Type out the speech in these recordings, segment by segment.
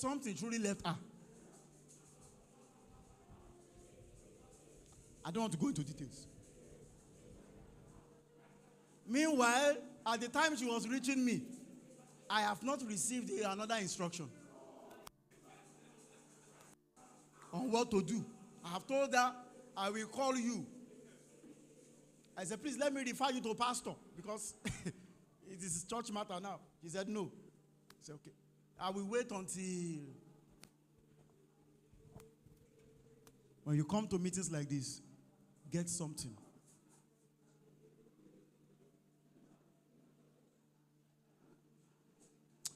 something truly left her. I don't want to go into details. Meanwhile, at the time she was reaching me, I have not received another instruction on what to do. I have told her, I will call you. I said, please let me refer you to a pastor because it is church matter now. She said, no. I said, okay. I will wait until when you come to meetings like this, get something.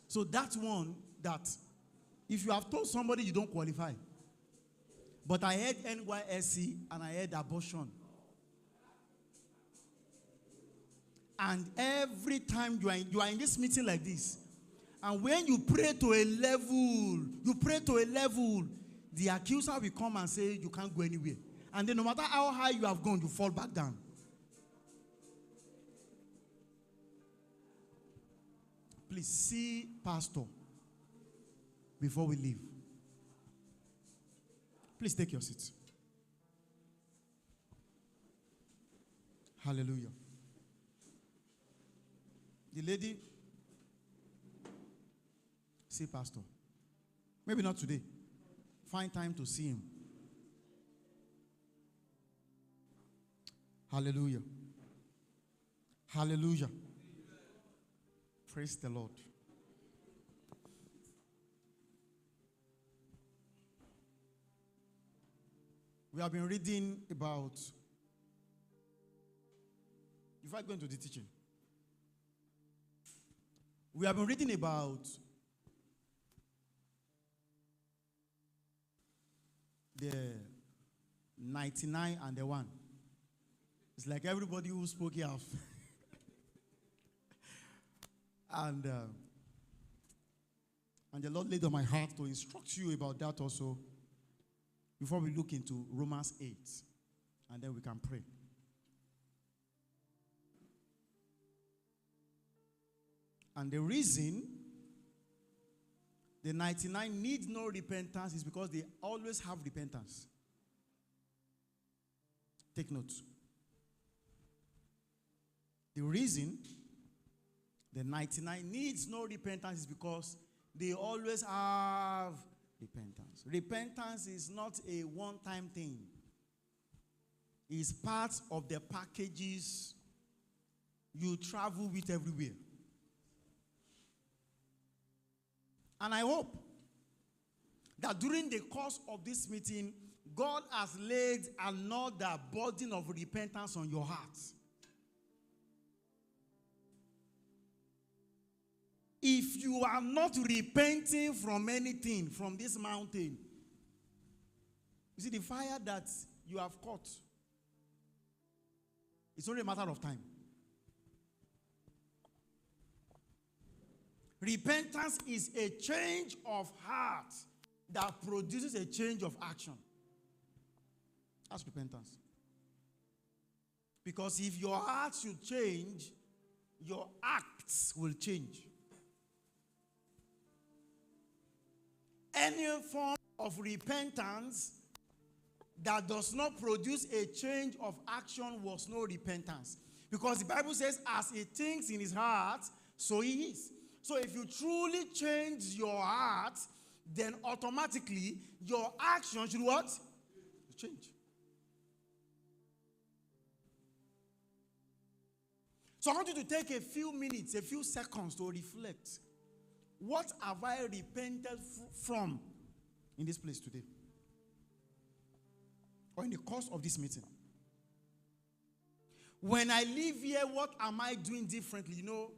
So that's one that if you have told somebody you don't qualify, but I heard NYSC and I heard abortion. And every time you are in this meeting like this, and when you pray to a level, the accuser will come and say you can't go anywhere. And then no matter how high you have gone, you fall back down. Please see pastor before we leave. Please take your seat. Hallelujah. The lady, see pastor. Maybe not today. Find time to see him. Hallelujah. Hallelujah. Praise the Lord. We have been reading about, if I go into the teaching, we have been reading about the 99 and the 1. It's like everybody who spoke here. And the Lord laid on my heart to instruct you about that also before we look into Romans 8. And then we can pray. And the reason the 99 need no repentance is because they always have repentance. Take note. The reason the 99 needs no repentance is because they always have repentance. Repentance is not a one-time thing. It's part of the packages you travel with everywhere. And I hope that during the course of this meeting, God has laid another burden of repentance on your heart. If you are not repenting from anything, from this mountain, you see the fire that you have caught, it's only a matter of time. Repentance is a change of heart that produces a change of action. That's repentance. Because if your heart should change, your acts will change. Any form of repentance that does not produce a change of action was no repentance. Because the Bible says, as he thinks in his heart, so he is. So if you truly change your heart, then automatically your action should what? Change. So I want you to take a few minutes, a few seconds to reflect. What have I repented from in this place today? Or in the course of this meeting? When I leave here, what am I doing differently? You know,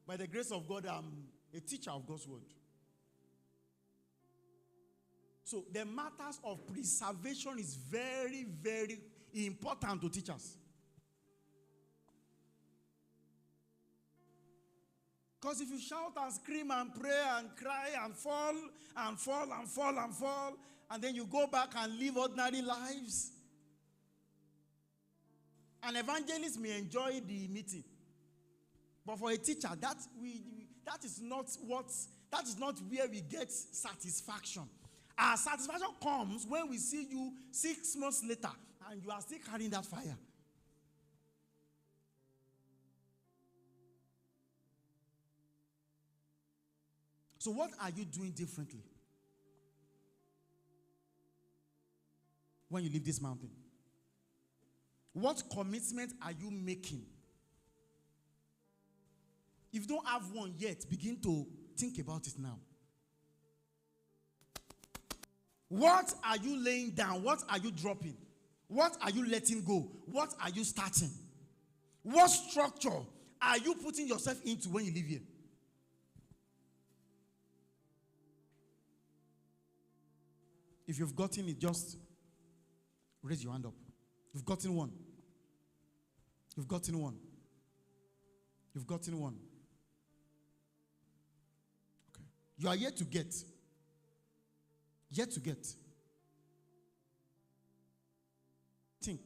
by the grace of God, I'm a teacher of God's word. So the matters of preservation is very, very important to teachers. Because if you shout and scream and pray and cry and fall and fall and fall and fall, and then you go back and live ordinary lives, an evangelist may enjoy the meeting. But for a teacher, that is not That is not where we get satisfaction. Our satisfaction comes when we see you 6 months later and you are still carrying that fire. So what are you doing differently when you leave this mountain? What commitment are you making? If you don't have one yet, begin to think about it now. What are you laying down? What are you dropping? What are you letting go? What are you starting? What structure are you putting yourself into when you live here? If you've gotten it, just raise your hand up. You've gotten one. You've gotten one. You've gotten one. Okay. You are yet to get. Yet to get. Think.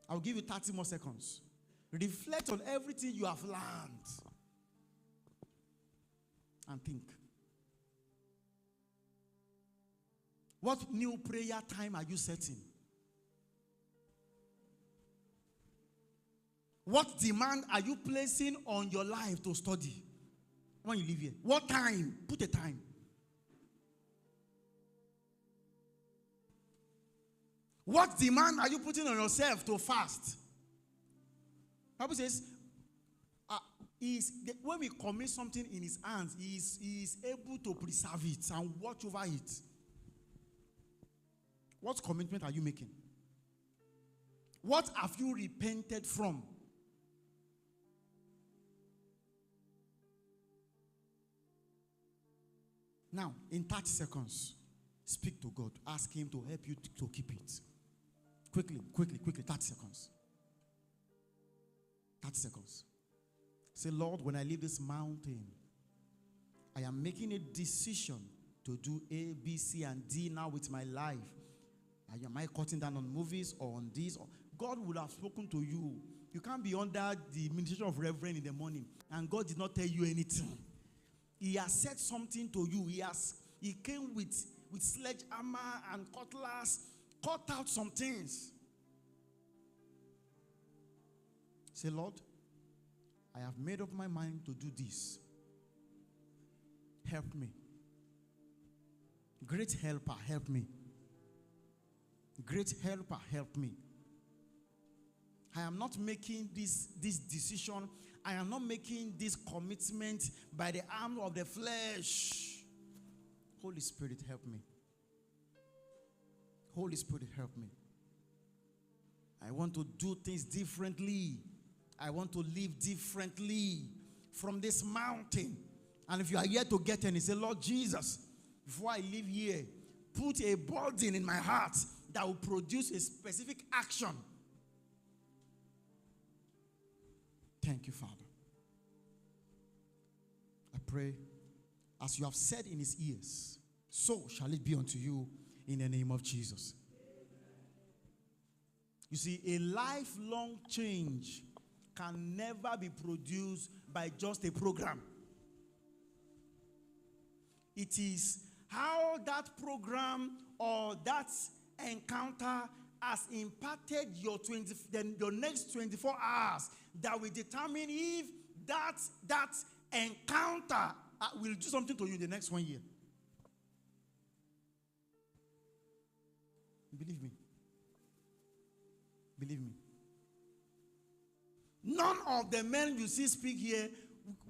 I'll give you 30 more seconds. Reflect on everything you have learned. And think. What new prayer time are you setting? What demand are you placing on your life to study when you live here? What time? Put a time. What demand are you putting on yourself to fast? The Bible says, when we commit something in his hands, he is able to preserve it and watch over it. What commitment are you making? What have you repented from? Now, in 30 seconds, speak to God. Ask him to help you to keep it. Quickly, 30 seconds. 30 seconds. Say, Lord, when I leave this mountain, I am making a decision to do A, B, C, and D now with my life. Am I cutting down on movies or on this? God would have spoken to you. You can't be under the ministration of Reverend in the morning and God did not tell you anything. He has said something to you. He came with sledgehammer and cutlass, cut out some things. Say, Lord, I have made up my mind to do this. Help me. Great helper, help me. Great helper, help me. I am not making this decision. I am not making this commitment by the arm of the flesh. Holy Spirit, help me. Holy Spirit, help me. I want to do things differently. I want to live differently from this mountain. And if you are here to get any, say, Lord Jesus, before I leave here, put a burden in my heart that will produce a specific action. Thank you, Father. I pray, as you have said in his ears, so shall it be unto you in the name of Jesus. You see, a lifelong change can never be produced by just a program. It is how that program or that encounter has impacted your next 24 hours that will determine if that encounter will do something to you in the next 1 year. Believe me. Believe me. None of the men you see speak here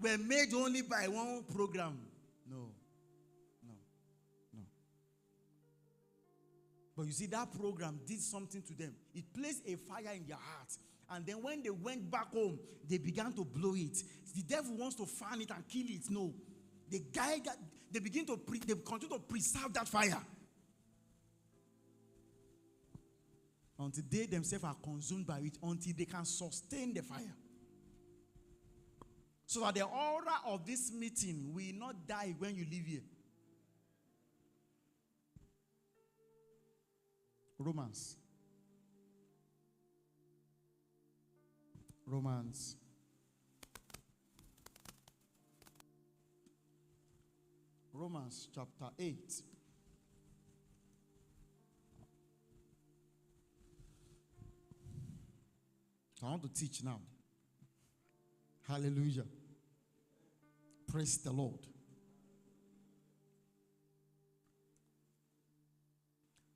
were made only by one program. No. But you see, that program did something to them. It placed a fire in their heart. And then when they went back home, they began to blow it. The devil wants to fan it and kill it. No. They continue to preserve that fire. Until they themselves are consumed by it, until they can sustain the fire. So that the aura of this meeting will not die when you leave here. Romans. Romans chapter 8. I want to teach now. Hallelujah. Praise the Lord.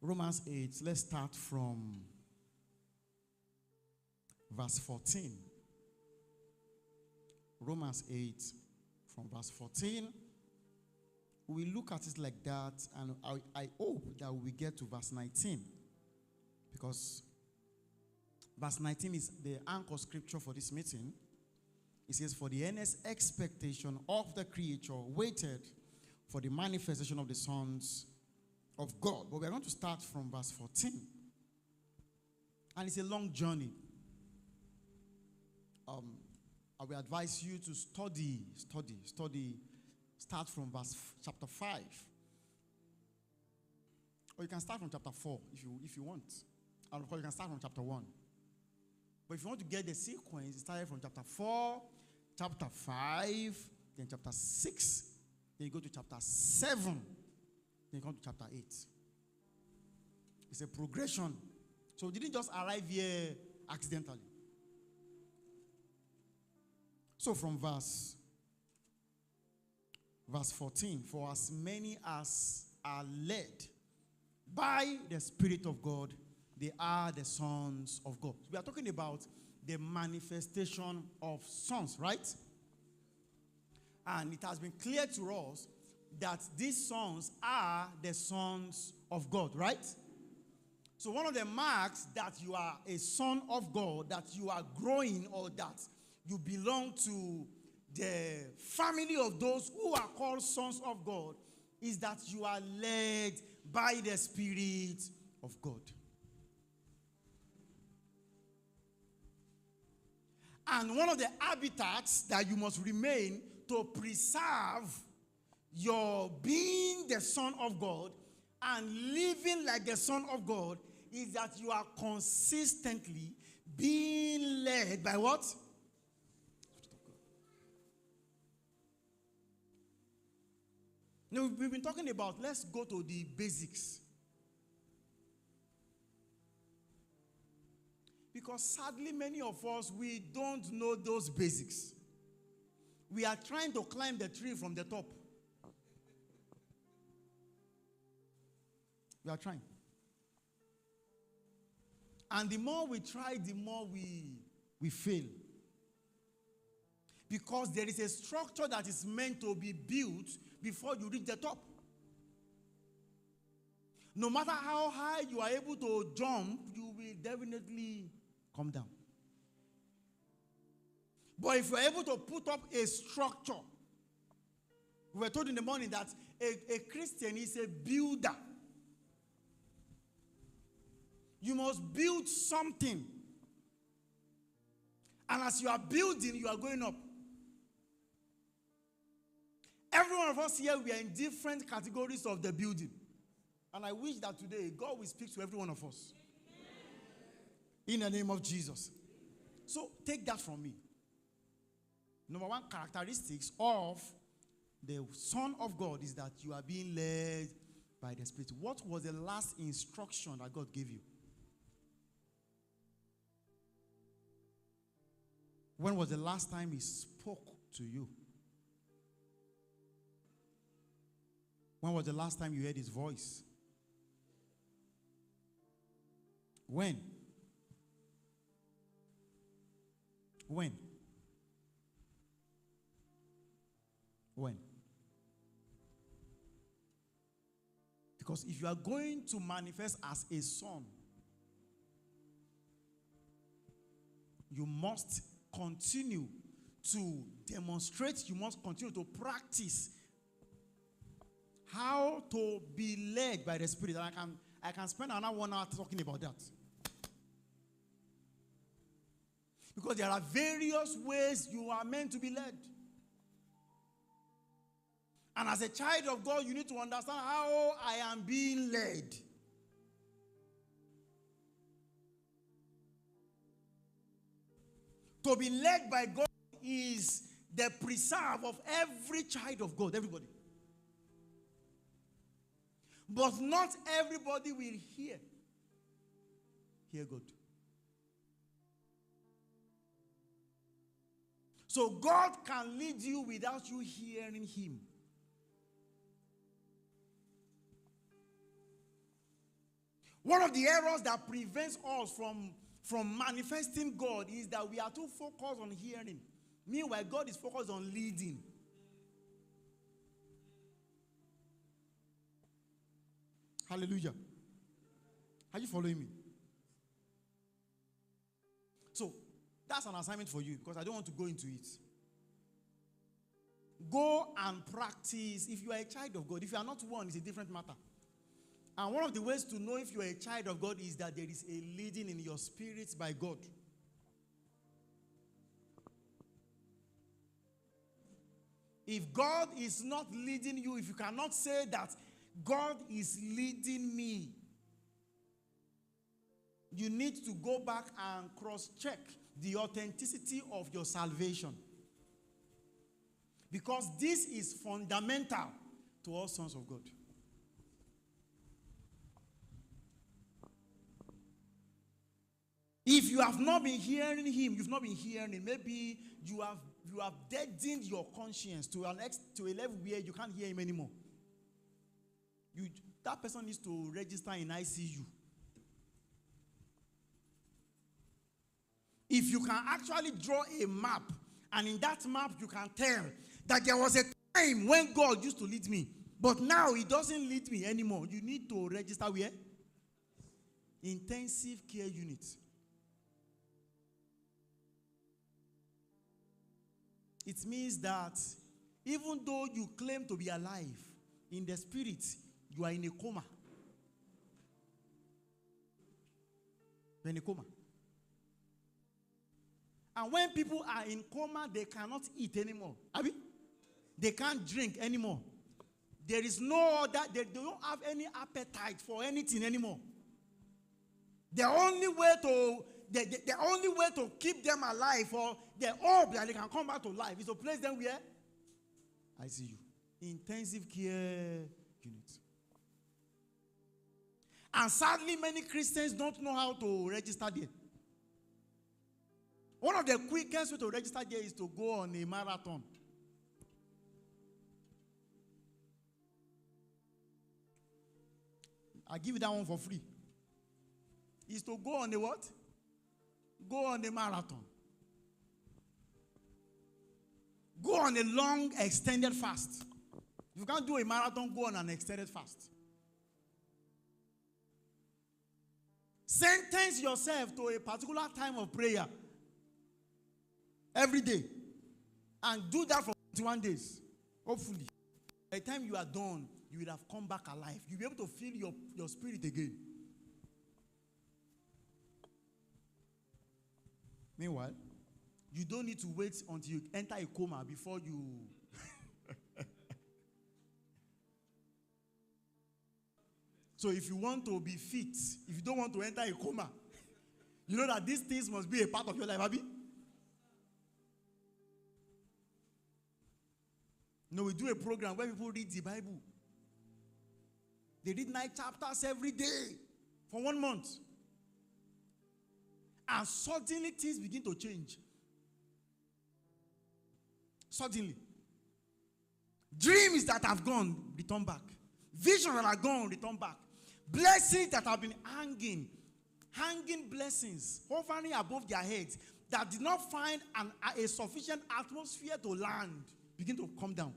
Romans 8, let's start from verse 14. Romans 8, from verse 14. We look at it like that, and I hope that we get to verse 19. Because verse 19 is the anchor scripture for this meeting. It says, for the earnest expectation of the creature waited for the manifestation of the sons of God. But we're going to start from verse 14. And it's a long journey. I will advise you to study. Start from chapter 5. Or you can start from chapter 4 if you want. And of course, you can start from chapter 1. But if you want to get the sequence, start from chapter 4, chapter 5, then chapter 6, then you go to chapter 7, then you come to chapter 8. It's a progression. So we didn't just arrive here accidentally. So from verse 14, for as many as are led by the Spirit of God, they are the sons of God. We are talking about the manifestation of sons, right? And it has been clear to us that these sons are the sons of God, right? So one of the marks that you are a son of God, that you are growing, or that you belong to the family of those who are called sons of God, is that you are led by the Spirit of God. And one of the habitats that you must remain to preserve your being the son of God and living like the son of God is that you are consistently being led by what? Now, we've been talking about, let's go to the basics. Because sadly, many of us, we don't know those basics. We are trying to climb the tree from the top. We are trying. And the more we try, the more we fail. Because there is a structure that is meant to be built before you reach the top. No matter how high you are able to jump, you will definitely come down. But if you are able to put up a structure, we were told in the morning that a Christian is a builder. You must build something. And as you are building, you are going up. Every one of us here, we are in different categories of the building. And I wish that today, God will speak to every one of us. In the name of Jesus. So, take that from me. Number one characteristics of the Son of God is that you are being led by the Spirit. What was the last instruction that God gave you? When was the last time He spoke to you? When was the last time you heard His voice? When? When? When? Because if you are going to manifest as a son, you must continue to demonstrate, you must continue to practice how to be led by the Spirit. And I can spend another 1 hour talking about that. Because there are various ways you are meant to be led. And as a child of God, you need to understand how I am being led. To be led by God is the preserve of every child of God, everybody. But not everybody will hear God. So God can lead you without you hearing him. One of the errors that prevents us from manifesting God is that we are too focused on hearing. Meanwhile, God is focused on leading. Hallelujah. Are you following me? So, that's an assignment for you because I don't want to go into it. Go and practice. If you are a child of God, if you are not one, it's a different matter. And one of the ways to know if you are a child of God is that there is a leading in your spirit by God. If God is not leading you, if you cannot say that God is leading me, you need to go back and cross-check the authenticity of your salvation. Because this is fundamental to all sons of God. If you have not been hearing him, you've not been hearing him, maybe you have deadened your conscience to a level where you can't hear him anymore. That person needs to register in ICU. If you can actually draw a map, and in that map you can tell that there was a time when God used to lead me, but now he doesn't lead me anymore, you need to register where? Intensive care unit. It means that even though you claim to be alive, in the spirit, you are in a coma. You're in a coma. And when people are in coma, they cannot eat anymore. Abi? They can't drink anymore. There is no other, they don't have any appetite for anything anymore. The only way to keep them alive, or the hope that they can come back to life, is to place them where? ICU. Intensive care unit. And sadly, many Christians don't know how to register there. One of the quickest ways to register there is to go on a marathon. I'll give you that one for free. Is to go on a what? Go on a marathon. Go on a long, extended fast. If you can't do a marathon, go on an extended fast. Sentence yourself to a particular time of prayer every day. And do that for 21 days. Hopefully. By the time you are done, you will have come back alive. You'll be able to feel your spirit again. Meanwhile, you don't need to wait until you enter a coma before you... So if you want to be fit, if you don't want to enter a coma, you know that these things must be a part of your life, Abi? No, we do a program where people read the Bible. They read 9 chapters every day for 1 month. And suddenly things begin to change. Suddenly. Dreams that have gone, return back. Visions that are gone, return back. Blessings that have been hanging blessings, hovering above their heads, that did not find a sufficient atmosphere to land, begin to come down.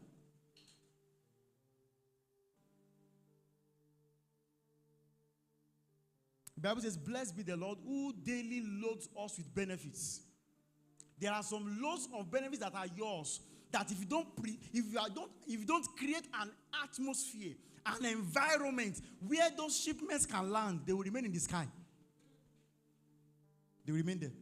The Bible says, blessed be the Lord who daily loads us with benefits. There are some loads of benefits that are yours, that if you don't create an atmosphere, an environment where those shipments can land, they will remain in the sky. They will remain there.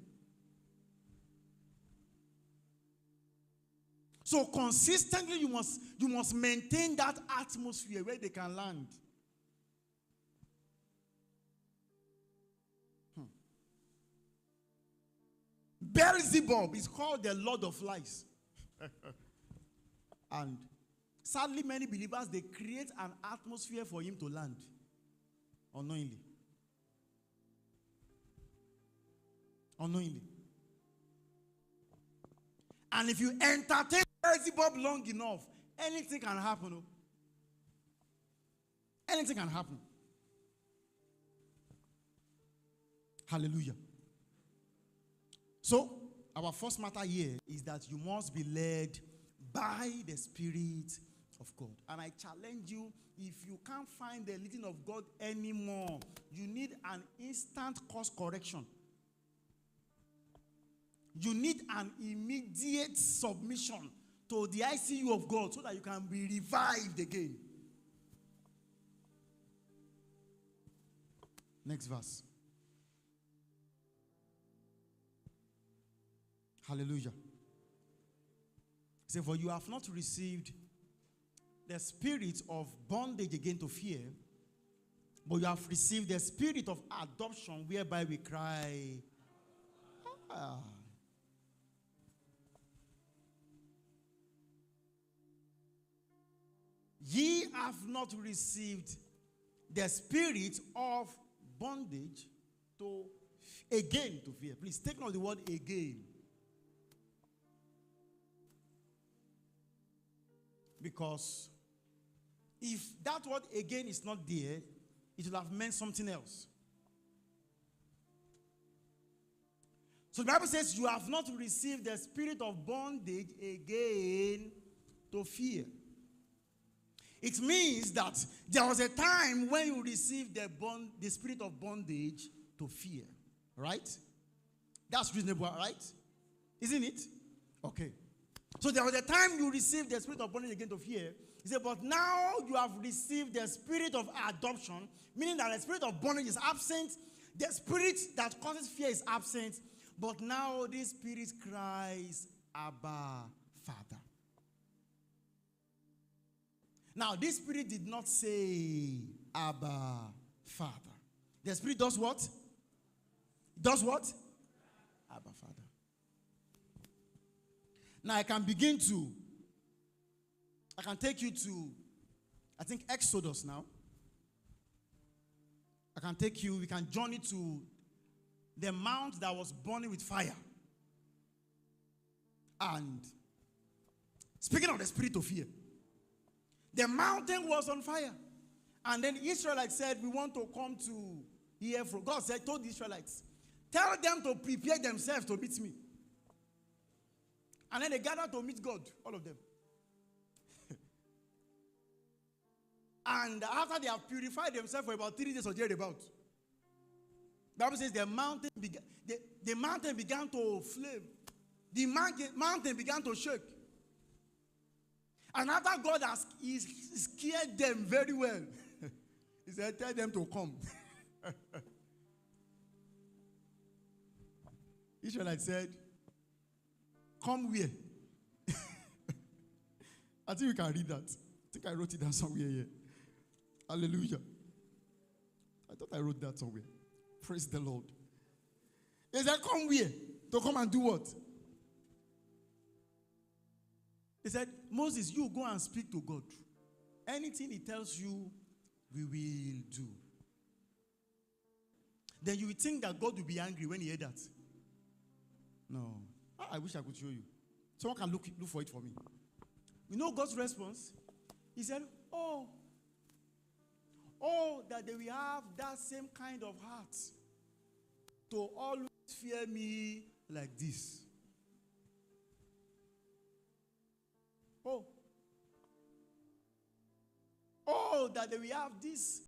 So consistently you must maintain that atmosphere where they can land. Beelzebub is called the Lord of Lies. And Sadly, many believers, they create an atmosphere for him to land unknowingly. Unknowingly. And if you entertain Beelzebub long enough, anything can happen. Oh. Anything can happen. Hallelujah. So, our first matter here is that you must be led by the Spirit of God. And I challenge you, if you can't find the leading of God anymore, you need an instant course correction. You need an immediate submission to the ICU of God so that you can be revived again. Next verse. Hallelujah. Say, for you have not received the spirit of bondage again to fear, but you have received the spirit of adoption whereby we cry, ah. Ye have not received the spirit of bondage to again to fear. Please take note of the word again. Because if that word again is not there, it will have meant something else. So the Bible says you have not received the spirit of bondage again to fear. It means that there was a time when you received the spirit of bondage to fear. Right? That's reasonable, right? Isn't it? Okay. So there was a time you received the spirit of bondage again to fear. He said, but now you have received the spirit of adoption, meaning that the spirit of bondage is absent. The spirit that causes fear is absent. But now this spirit cries, Abba, Father. Now, this spirit did not say, Abba, Father. The spirit does what? Does what? Abba, Father. Now, I can take you to, I think, Exodus now. We can journey to the mount that was burning with fire. And speaking of the spirit of fear, the mountain was on fire. And then the Israelites said, we want to come to hear from God. Told the Israelites, tell them to prepare themselves to meet me. And then they gathered to meet God, all of them. And after they have purified themselves for about 3 days or thereabout, the Bible says the mountain began to flame. The mountain began to shake. And after God has scared them very well, he said, tell them to come. Israelite said, come where? I think we can read that. I think I wrote it down somewhere here. Hallelujah. I thought I wrote that somewhere. Praise the Lord. He said, come where? To come and do what? He said, Moses, you go and speak to God. Anything he tells you, we will do. Then you will think that God will be angry when he heard that. No. I wish I could show you. Someone can look for it for me. You know God's response? He said, oh, that they will have that same kind of heart to always fear me like this. Oh, that they will have this